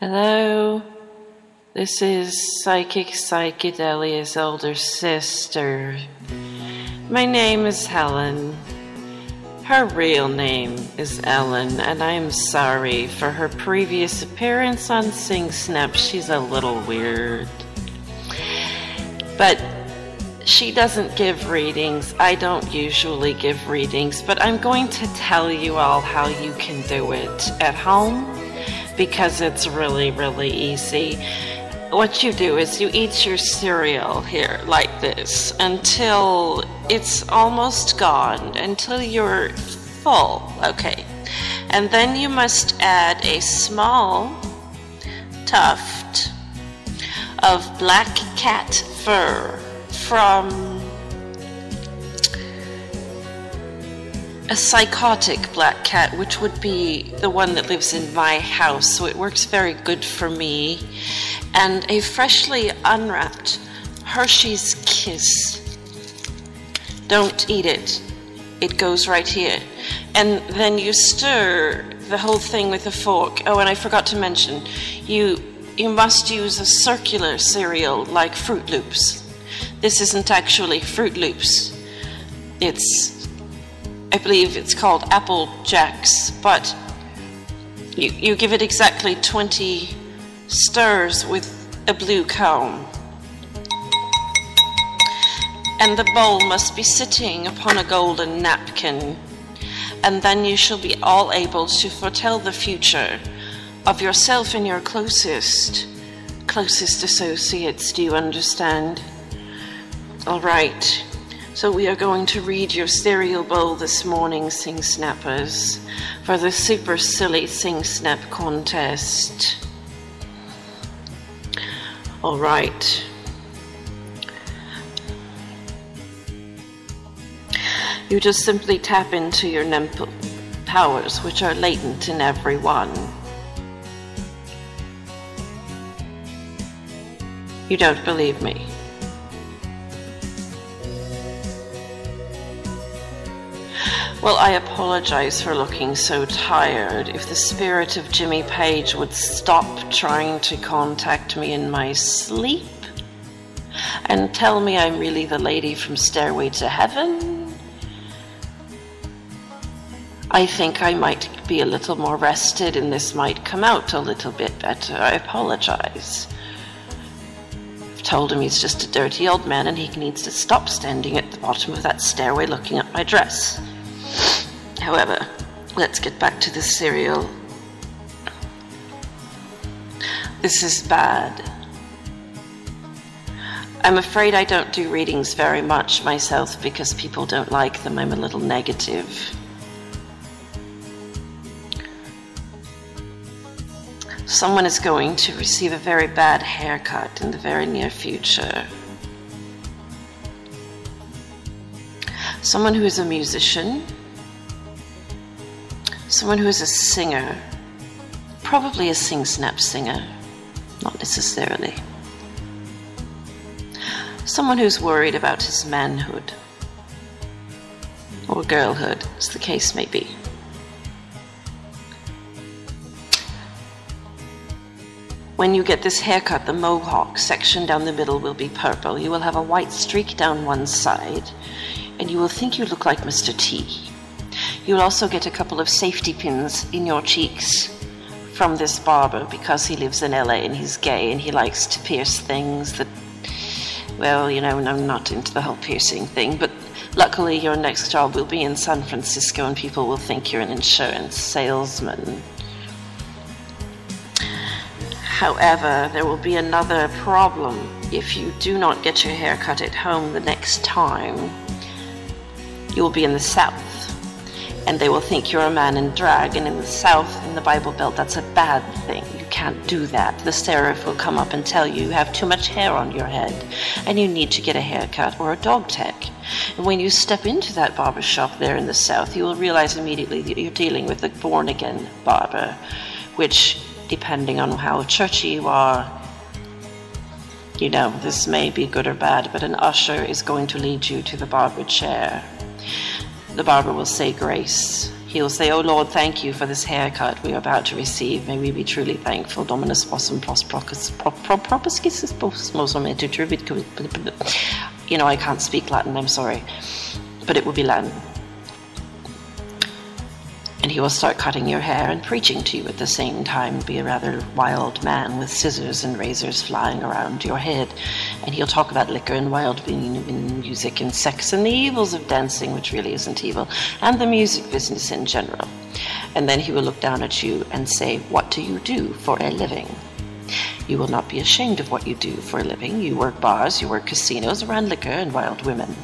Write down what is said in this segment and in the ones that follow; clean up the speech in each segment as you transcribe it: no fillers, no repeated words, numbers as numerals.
Hello, this is Psychic Psychedelia's older sister. My name is Helen. Her real name is Ellen, and I'm sorry for her previous appearance on Sing Snap. She's a little weird. But she doesn't give readings. I don't usually give readings, but I'm going to tell you all how you can do it at home, because it's really, really easy. What you do is you eat your cereal here like this until it's almost gone, until you're full, okay? And then you must add a small tuft of black cat fur from a psychotic black cat, which would be the one that lives in my house, so it works very good for me, and a freshly unwrapped Hershey's Kiss. Don't eat it. It goes right here. And then you stir the whole thing with a fork. Oh, and I forgot to mention, you must use a circular cereal like Fruit Loops. This isn't actually Fruit Loops. I believe it's called Apple Jacks, but you give it exactly 20 stirs with a blue comb. And the bowl must be sitting upon a golden napkin, and then you shall be all able to foretell the future of yourself and your closest associates. Do you understand? All right. So we are going to read your cereal bowl this morning, Sing Snappers, for the super silly Sing Snap contest. All right. You just simply tap into your NEM powers, which are latent in everyone. You don't believe me? Well, I apologize for looking so tired. If the spirit of Jimmy Page would stop trying to contact me in my sleep and tell me I'm really the lady from Stairway to Heaven, I think I might be a little more rested and this might come out a little bit better. I apologize. I've told him he's just a dirty old man and he needs to stop standing at the bottom of that stairway looking at my dress. However, let's get back to the cereal. This is bad. I'm afraid I don't do readings very much myself because people don't like them. I'm a little negative. Someone is going to receive a very bad haircut in the very near future. Someone who is a musician. Someone who is a singer, probably a Sing Snap singer, not necessarily. Someone who's worried about his manhood, or girlhood, as the case may be. When you get this haircut, the mohawk section down the middle will be purple. You will have a white streak down one side, and you will think you look like Mr. T. You'll also get a couple of safety pins in your cheeks from this barber because he lives in LA and he's gay and he likes to pierce things that, well, you know, I'm not into the whole piercing thing, but luckily your next job will be in San Francisco and people will think you're an insurance salesman. However, there will be another problem if you do not get your hair cut at home the next time. You will be in the South. And they will think you're a man in drag, and in the South, in the Bible Belt, that's a bad thing. You can't do that. The seraph will come up and tell you have too much hair on your head, and you need to get a haircut or a dog tag. And when you step into that barber shop there in the South, you will realize immediately that you're dealing with a born-again barber, which, depending on how churchy you are, you know, this may be good or bad, but an usher is going to lead you to the barber chair. The barber will say grace. He'll say, "Oh Lord, thank you for this haircut we are about to receive. May we be truly thankful. Dominus possum You know, I can't speak Latin, I'm sorry. But it will be Latin. And he will start cutting your hair and preaching to you at the same time, be a rather wild man with scissors and razors flying around your head. And he'll talk about liquor and wild music and sex and the evils of dancing, which really isn't evil, and the music business in general. And then he will look down at you and say, "What do you do for a living?" You will not be ashamed of what you do for a living. You work bars, you work casinos around liquor and wild women,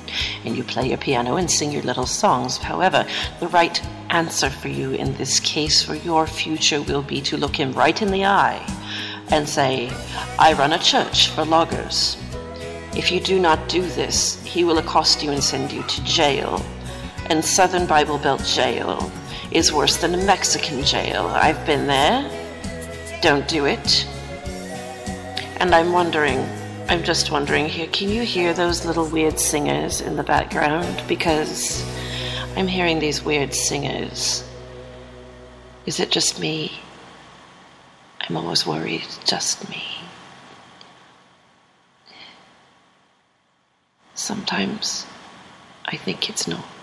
and you play your piano and sing your little songs. However, the right answer for you in this case for your future will be to look him right in the eye and say, "I run a church for loggers." If you do not do this, he will accost you and send you to jail. And Southern Bible Belt jail is worse than a Mexican jail. I've been there. Don't do it. And I'm just wondering here, can you hear those little weird singers in the background? Because I'm hearing these weird singers. Is it just me? I'm always worried it's just me. Sometimes I think it's not.